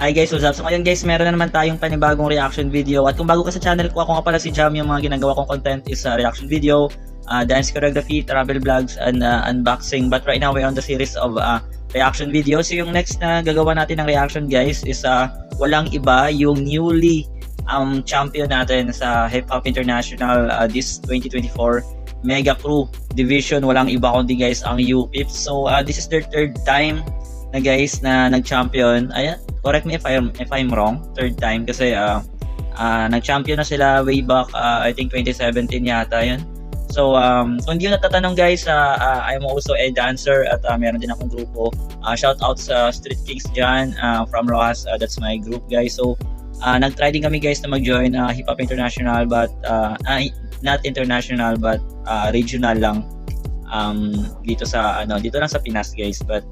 Hi guys, what's up? So ngayon guys, meron na naman tayong panibagong reaction video. At kung bago ka sa channel ko, ako nga pala si Jam. Yung mga ginagawa kong content is reaction video, dance choreography, travel vlogs, and unboxing. But right now, we're on the series of reaction video. So yung next na gagawa natin ng reaction guys is walang iba, yung newly champion natin sa Hip Hop International this 2024 Mega Crew Division. Walang iba kundi guys ang UPIPS. So this is their third time na guys na nag-champion. Ayan, correct me if I'm wrong. Third time kasi nag-champion na sila way back I think 2017 yata 'yun. So kung hindi nyo natatanong guys, I'm also a dancer at meron din akong grupo. Shout out sa Street Kings dyan from Rojas. That's my group guys. So nag-try din kami guys na mag-join Hip Hop International but not international but regional lang. Dito dito lang sa Pinas guys. But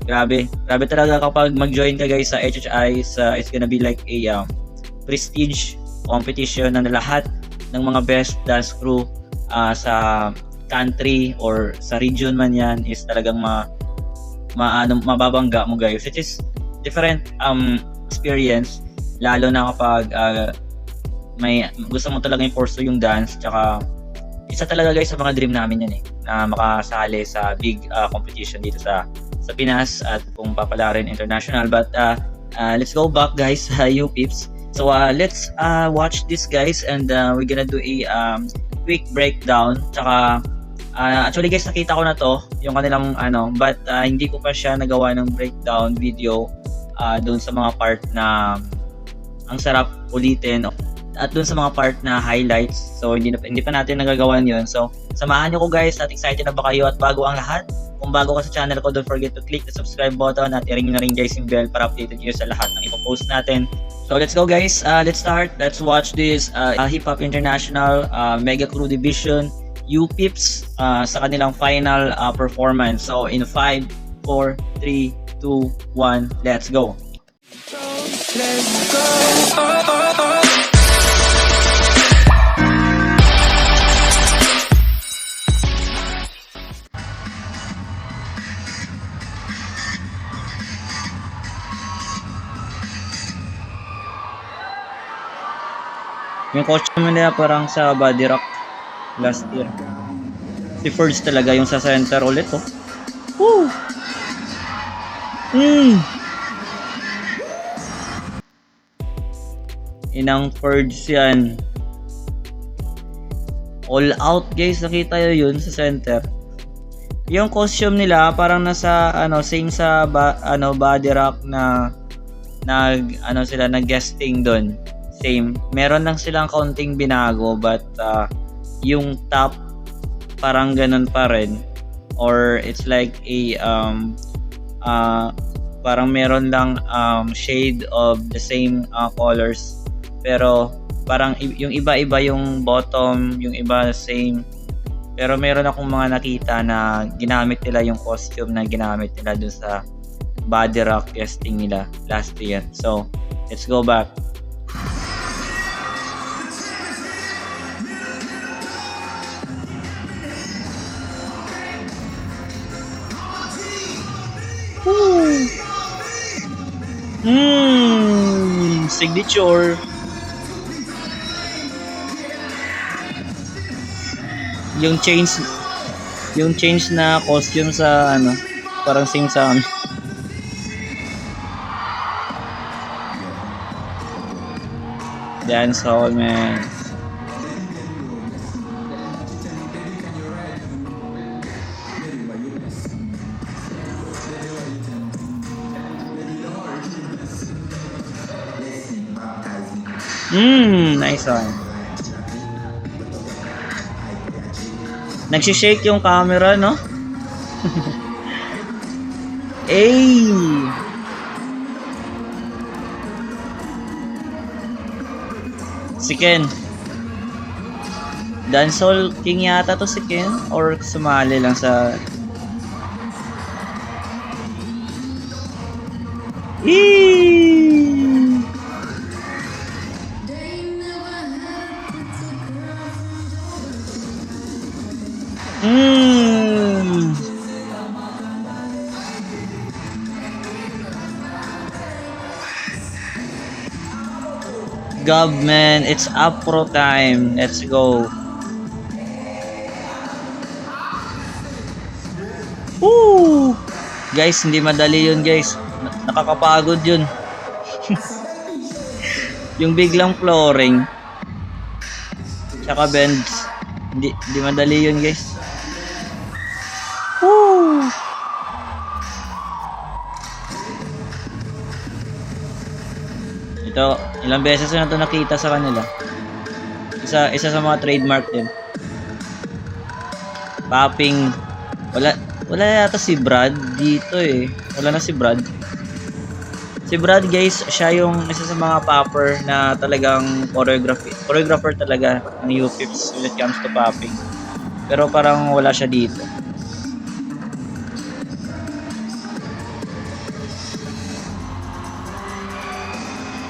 grabe talaga kapag mag-join ka guys sa HHI. It's gonna be like a prestige competition na lahat ng mga best dance crew sa country or sa region man yan is talagang mababangga mo guys. It is different experience lalo na kapag may gusto mo talaga i-pursue yung dance. Tsaka isa talaga guys sa mga dream namin yan na makasali sa big competition dito sa Pinas at kung papala rin international. But let's go back guys sa UPIPS. So let's watch this guys and we're gonna do a quick breakdown. Tsaka actually guys, nakita ko na to yung kanilang but hindi ko pa siya nagawa ng breakdown video doon sa mga part na ang sarap ulitin at doon sa mga part na highlights. So hindi pa natin nagagawa yun. So samahan nyo ko guys at excited na ba kayo? At bago ang lahat, kung bago ka sa channel ko, don't forget to click the subscribe button at i-ring na rin guys yung bell para updated kayo sa lahat ng ipopost natin. So let's go guys, let's start. Let's watch this Hip Hop International Mega Crew Division UPIPS sa kanilang final performance. So in 5, 4, 3, 2, 1, let's go. Let's go. Yung costume nila parang sa Body Rock last year. Si Forge talaga yung sa center ulit Woo! Inang Forge yan. All out guys, nakita yun sa center. Yung costume nila parang nasa same sa Body Rock na nag-guesting doon. Same. Meron lang silang kaunting binago but yung top parang ganun pa rin, or it's like a parang meron lang shade of the same colors pero parang yung iba-iba yung bottom, yung iba same. Pero meron akong mga nakita na ginamit nila yung costume na ginamit nila dun sa Body Rock casting nila last year. So let's go back. Signature. Yung change na costume sa parang same sa dance hall man. Nice one. Nagsishake yung camera, no? Ay! Si Ken. Dancehall King yata to si Ken, or sumali lang sa Gob, man. It's Afro time. Let's go. Woo! Guys, hindi madali yun, guys. Nakakapagod yun. Yung biglang flooring. Tsaka bends. Hindi madali yun, guys. Woo! Ito, ilang beses na ito nakita sa kanila. Isa sa mga trademark din. Popping. Wala yata si Brad dito eh. Wala na si Brad. Si Brad, guys, siya yung isa sa mga popper na talagang choreographer talaga ng UPIPS when it comes to popping. Pero parang wala siya dito.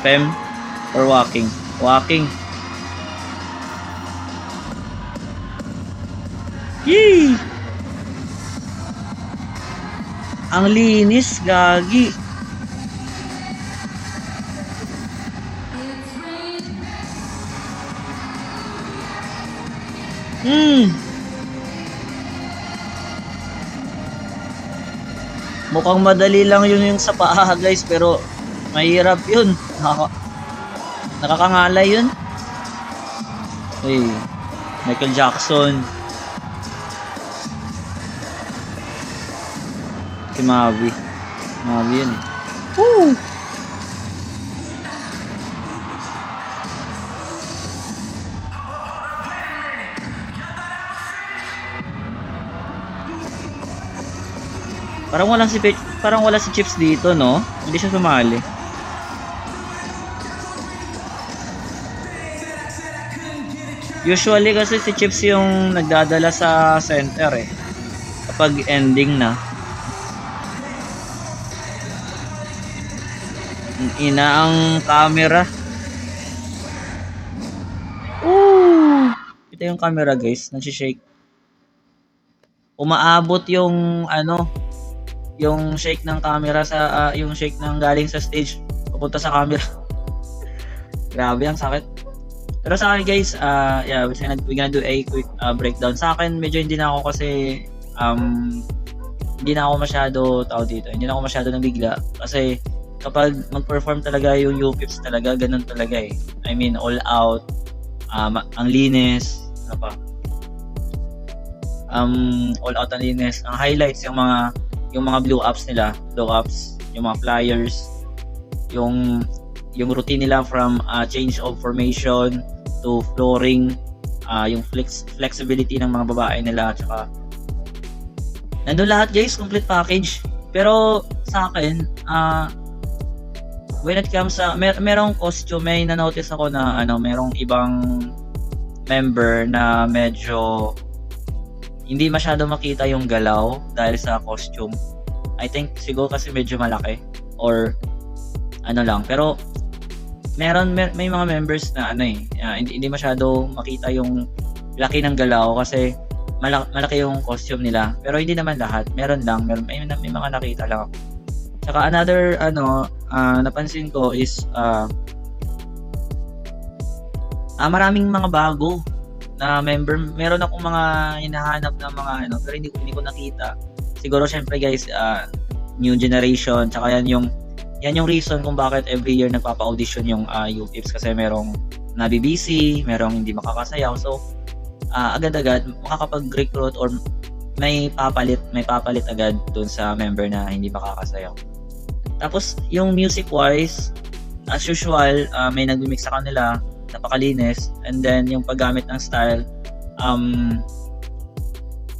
Fem or walking? Walking. Yee! Ang linis, gagi. Mukhang madali lang yun yung sa paa, guys, pero mahirap yun. Nakakangalay yun. Hey, Michael Jackson. Si Mavi yun eh. Woo! Parang wala si Chips dito, no? Hindi siya sumali. Usually kasi si Chips yung nagdadala sa center eh. Kapag ending na. Ina ang camera. Ooh! Ito yung camera, guys. Nag-shake. Umaabot yung yung shake ng camera sa yung shake ng galing sa stage papunta sa camera. Grabe, ang sakit. Pero sa akin, guys, yeah, we're gonna do a quick breakdown. Sa akin, medyo hindi na ako kasi hindi na ako masyado hindi na ako masyado nabigla kasi kapag mag-perform talaga yung UPIPS talaga, ganun talaga eh. I mean, all out, ang linis, ano pa? All out ang linis. Ang highlights, yung mga blow ups nila, yung mga flyers, yung routine nila from change of formation to flooring, yung flexibility ng mga babae nila, tsaka nandun lahat, guys, complete package. Pero sa akin, when it comes sa merong costume, may na-notice ako na merong ibang member na medyo hindi masyado makita yung galaw dahil sa costume. I think siguro kasi medyo malaki or lang. Pero may mga members na hindi masyado makita yung laki ng galaw kasi malaki yung costume nila. Pero hindi naman lahat. Meron may mga nakita lang ako. Saka another napansin ko is maraming mga bago na member. Meron akong mga hinahanap na mga pero hindi ko nakita. Siguro syempre, guys, new generation, tsaka yan yung reason kung bakit every year nagpapa-audition yung UPIPS kasi merong nabibisi, merong hindi makakasayaw. So agad-agad makakapag-recruit or may papalit agad dun sa member na hindi makakasayaw. Tapos yung music wise, as usual, may nagmi-mix sa kanila, napakalinis, and then yung paggamit ng style,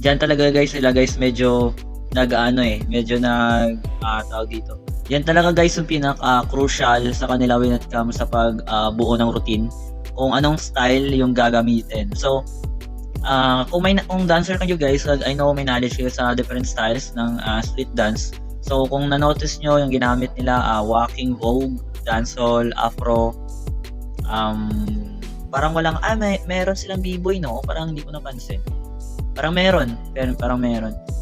diyan talaga, guys, medyo tawag dito. Yan talaga, guys, yung pinaka-crucial sa kanila when it comes sa pagbuo ng routine, kung anong style yung gagamitin. So kung dancer kayo, guys, I know may knowledge kayo sa different styles ng street dance. So kung na-notice nyo yung ginamit nila, walking, vogue, dancehall, afro, parang walang meron silang b-boy, no? Parang hindi ko napansin. Parang meron.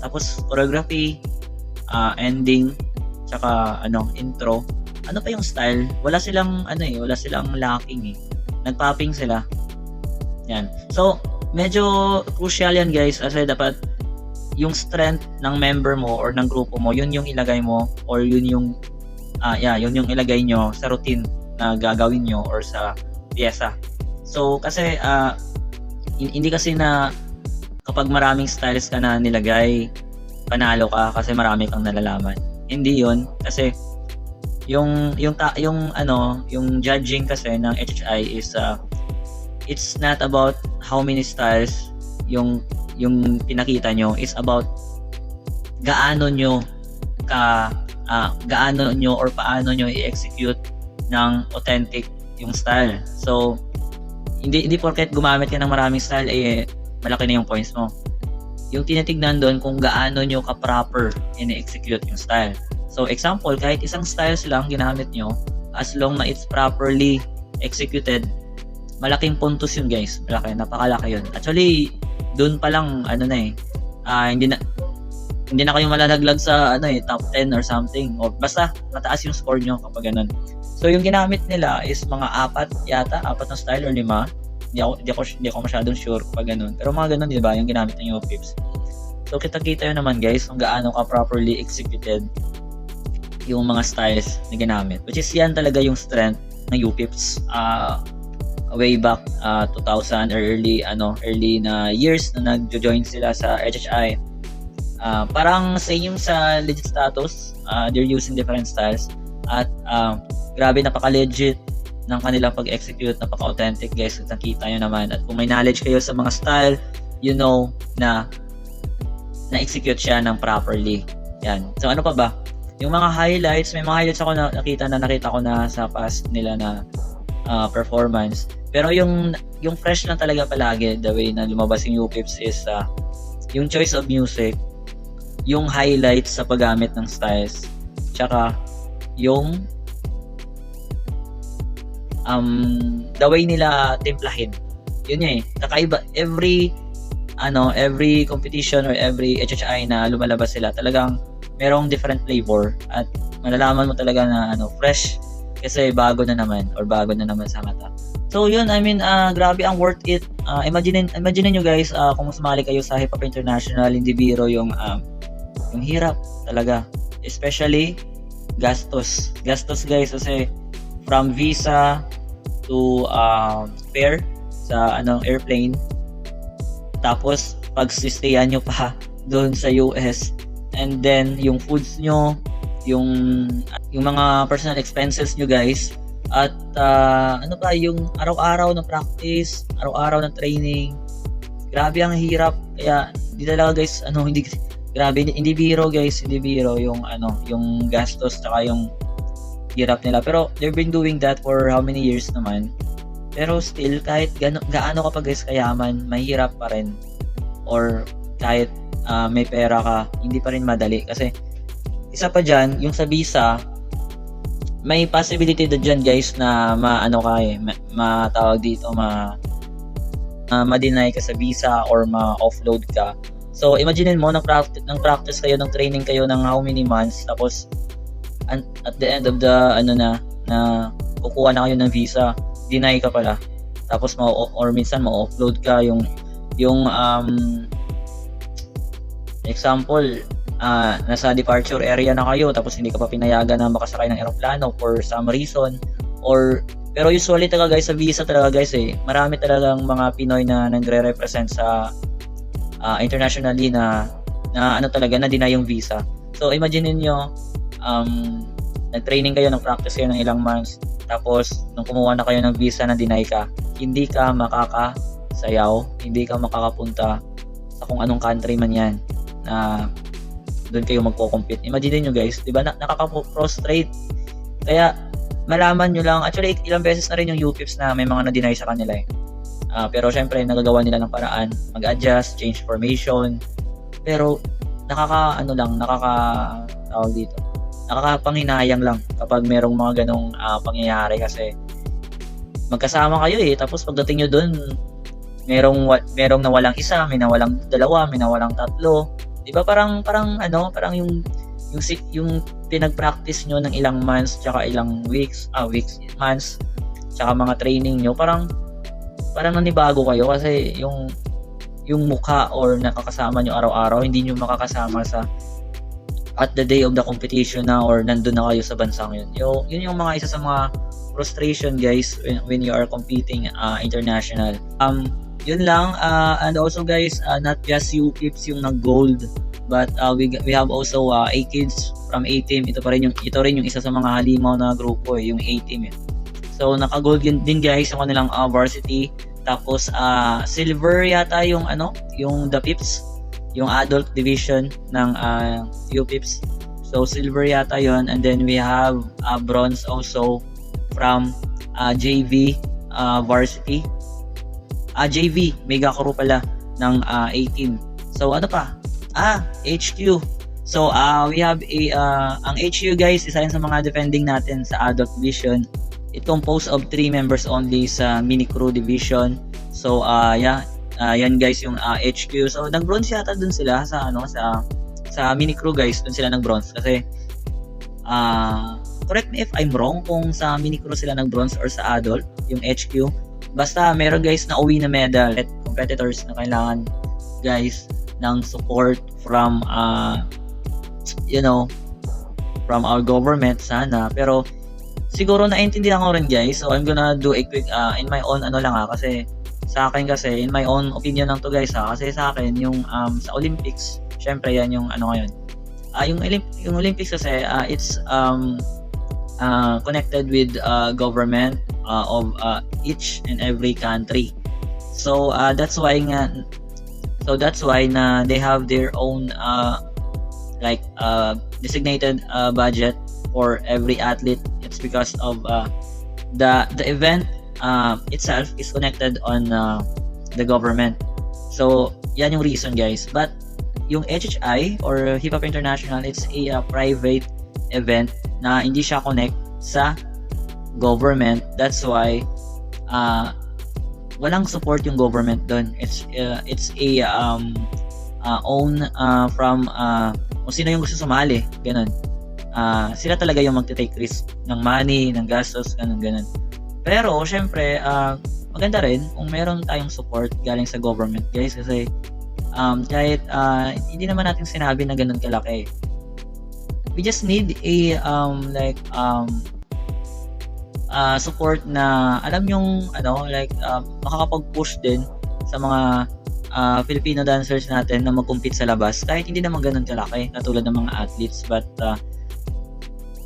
Tapos choreography, ending, tsaka intro. ano pa yung style, wala silang wala silang lacking eh. Nagpopping sila. Yan. So, medyo crucial yan guys kasi dapat yung strength ng member mo or ng grupo mo, yun yung ilagay mo or yun yung yun yung ilagay nyo sa routine na gagawin nyo or sa pyesa. So, kasi hindi kasi na kapag maraming styles ka na nilagay, panalo ka kasi marami kang nalalaman. Hindi yun kasi yung judging kasi ng HHI is it's not about how many styles yung pinakita nyo, is about gaano nyo or paano nyo i-execute ng authentic yung style. So hindi porket gumamit ka ng maraming style malaki na yung points mo. Yung tinitignan doon kung gaano nyo ka-proper ini-execute yung style. So example, kahit isang styles lang ginamit nyo, as long na it's properly executed, malaking puntos yun guys. Napakalaki yun. Actually, doon pa lang hindi na kayo malalaglag sa top 10 or something, o basta mataas yung score nyo kapag ganun. So yung ginamit nila is mga 4 na style or 5. Hindi ako masyadong sure kapag ganun, pero mga ganun, di ba, yung ginamit ng UPIPs. So kita yun naman guys kung gaano ka properly executed yung mga styles na ginamit, which is yan talaga yung strength ng UPIPs way back 2000 or early na years na nag-join sila sa HHI. Parang same sa legit status, they're using different styles at grabe, napaka-legit ng kanilang pag-execute, napaka-authentic guys, at nakita nyo naman. At kung may knowledge kayo sa mga style, you know na na-execute siya ng properly. Yan. So ano pa ba? Yung mga highlights, may mga highlights ako na nakita ko na sa past nila na performance. Pero yung fresh lang talaga palagi, the way na lumabas yung UPIPs is yung choice of music, yung highlights sa paggamit ng styles, tsaka yung the way nila timplahin. Yun kakaiba. Every competition or every HHI na lumalabas sila, talagang merong different flavor at malalaman mo talaga na fresh kasi bago na naman sa mata. So yun, grabe ang worth it. Imagine nyo guys, kung sumali kayo sa Hip Hop International, hindi biro yung hirap talaga, especially gastos guys, kasi from visa to fare sa airplane, tapos pag-stayan nyo pa doon sa US, and then yung foods nyo, yung mga personal expenses nyo guys, at yung araw-araw na practice, araw-araw na training. Grabe ang hirap. Kaya hindi talaga guys, hindi biro guys, hindi biro yung gastos tsaka yung hirap nila. Pero they've been doing that for how many years naman. Pero still, kahit gaano ka pa guys kayaman, mahirap pa rin. Or kahit may pera ka, hindi pa rin madali. Kasi isa pa dyan, yung sa visa, may possibility na dyan guys na matawag dito, ma-deny ka sa visa or ma-offload ka. So imagine mo, ng practice kayo, ng training kayo ng how many months, tapos at the end of the na kukuha na kayo ng visa, deny ka pala, tapos or minsan ma-offload ka. Yung example, nasa departure area na kayo, tapos hindi ka pa pinayagan na makasakay ng eroplano for some reason, pero usually talaga guys sa visa talaga guys, marami talagang mga Pinoy na nagre-represent sa internationally na talaga na deny yung visa. So imagine niyo, nag-training kayo, nag-practice kayo ng ilang months, tapos nung kumuha na kayo ng visa na deny ka, hindi ka makakasayaw, hindi ka makakapunta sa kung anong country man yan na doon kayo magko-compete. Imagine nyo guys, di ba, nakaka-frustrate. Kaya malaman nyo lang, actually ilang beses na rin yung UPIPs na may mga na-deny sa kanila pero syempre nagagawa nila ng paraan, mag-adjust, change formation, pero nakakapanghinayang lang kapag merong mga ganong pangyayari, kasi magkasama kayo tapos pagdating nyo dun, merong nawalang isa, may nawalang dalawa, may nawalang tatlo, di ba? Parang yung pinag-practice nyo ng ilang months tsaka ilang months tsaka mga training nyo, parang nanibago kayo kasi yung mukha or nakakasama nyo araw-araw, hindi nyo makakasama sa at the day of the competition na or nandun na kayo sa bansang yun. Yun yung mga isa sa mga frustration guys when you are competing international. Yun lang, and also guys, not just UPIPS yung nag-gold, but we have also A-Kids from A-Team. Ito rin yung isa sa mga halimaw na grupo yung A-Team. So naka-gold din guys yung kanilang varsity. Tapos silver yata yung yung the Pips, yung adult division ng UPIPS. So silver yata yon, and then we have bronze also from JV varsity. JV mega crew pala ng A-Team. So ano pa? HQ. So we have ang HQ guys, isa yan sa mga defending natin sa adult division. It composed of 3 members only sa mini crew division. So yan guys yung HQ. So nag-bronze yata dun sila sa sa mini crew guys, dun sila nag-bronze kasi correct me if I'm wrong kung sa mini crew sila nag-bronze or sa adult yung HQ. Basta meron guys na uwi na medal at competitors na kailangan guys ng support from from our government sana, pero siguro naintindihan ko rin guys. So I'm gonna do a quick in my own kasi sa akin kasi in my own opinion lang to guys kasi sa akin yung sa Olympics, syempre yan yung ngayon. Yung Olympics kasi it's connected with government of each and every country. So that's why na they have their own designated budget for every athlete. It's because of the event itself is connected on the government. So yan yung reason guys. But yung HHI or Hip Hop International, it's a private event na hindi siya connect sa government. That's why walang support yung government doon. It's a own from kung sino yung gusto sumali, ganun. Sila talaga yung magte-take risk ng money, ng gastos, ganun. Pero syempre maganda rin kung meron tayong support galing sa government guys, kasi kahit hindi naman natin sinabi na ganun kalaki. We just need a support na alam yung makakapag-push din sa mga Filipino dancers natin na mag-compete sa labas kahit hindi naman ganun kalaki katulad ng mga athletes. But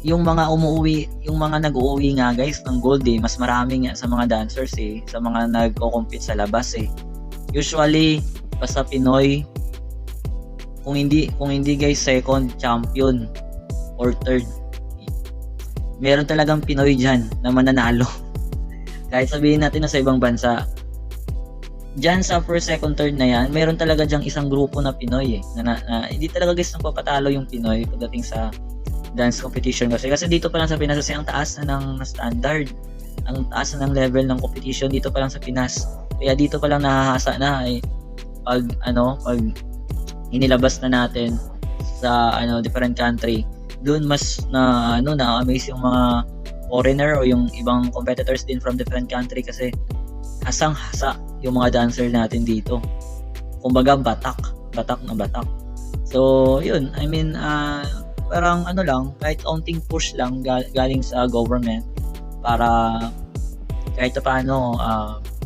yung mga nag-uuwi nga guys ng gold mas marami nga sa mga dancers sa mga nagko-compete sa labas usually basta Pinoy, kung hindi guys second, champion or third, meron talagang Pinoy dyan na mananalo. Kahit sabihin natin na sa ibang bansa, dyan sa first, second, third na yan, meron talaga dyang isang grupo na Pinoy na hindi talaga guys napapatalo yung Pinoy pagdating sa dance competition kasi dito pa lang sa Pinas, kasi ang taas na ng standard, ang taas na ng level ng competition dito pa lang sa Pinas. Kaya dito pa lang nahahasa na pag inilabas na natin sa different country, doon mas na-amaze yung mga foreigner o yung ibang competitors din from different country kasi hasang-hasa yung mga dancer natin dito. Kumbaga batak na batak. So yun, I mean parang kahit kaunting push lang galing sa government para kahit paano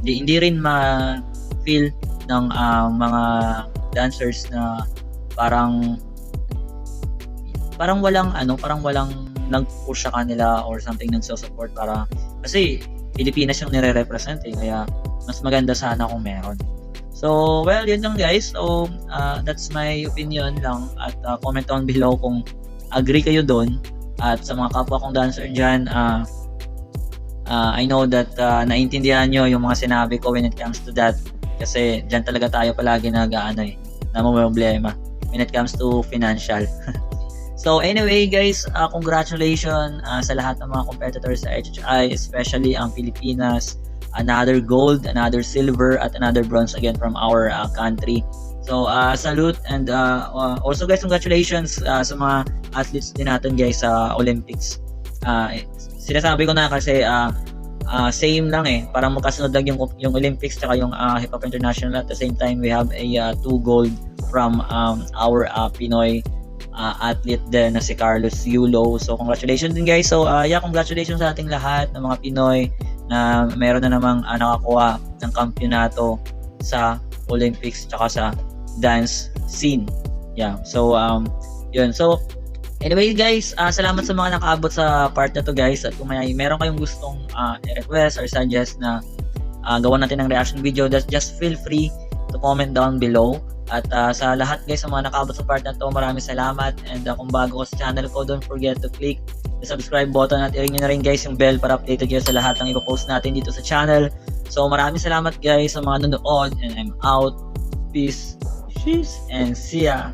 hindi rin ma-feel ng mga dancers na parang walang nag-push sa kanila or something, nagso-support para kasi Pilipinas yung nire-represent kaya mas maganda sana kung meron. So well, yun lang guys. So that's my opinion lang at comment down below kung agree kayo doon. At sa mga kapwa kong dancer dyan, I know that naintindihan nyo yung mga sinabi ko when it comes to that, kasi dyan talaga tayo palagi problema when it comes to financial. So anyway guys, congratulations sa lahat ng mga competitors sa HHI, especially ang Pilipinas. Another gold, another silver, at another bronze again from our country. So, salute and also guys, congratulations sa mga athletes din natin guys sa Olympics. Sinasabi ko na kasi same lang parang magkasunod lang yung Olympics tsaka yung Hip Hop International. At the same time, we have a 2 gold from our Pinoy athlete din na si Carlos Yulo. So congratulations din guys. So congratulations sa ating lahat ng mga Pinoy na meron na namang nakakuha ng kampyonato sa Olympics tsaka sa dance scene. So yun. So anyway guys, salamat sa mga nakaabot sa part na to guys. At kung meron kayong gustong request or suggest na gawan natin ng reaction video, just feel free to comment down below. At sa lahat guys, sa mga nakaabot sa part na to, maraming salamat. And kung bago ko sa channel ko, don't forget to click the subscribe button at i-ring nyo na rin guys yung bell para updated kayo sa lahat ng ipopost natin dito sa channel. So maraming salamat guys sa mga nanonood, and I'm out. Peace, and see ya.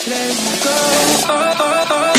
Let's go.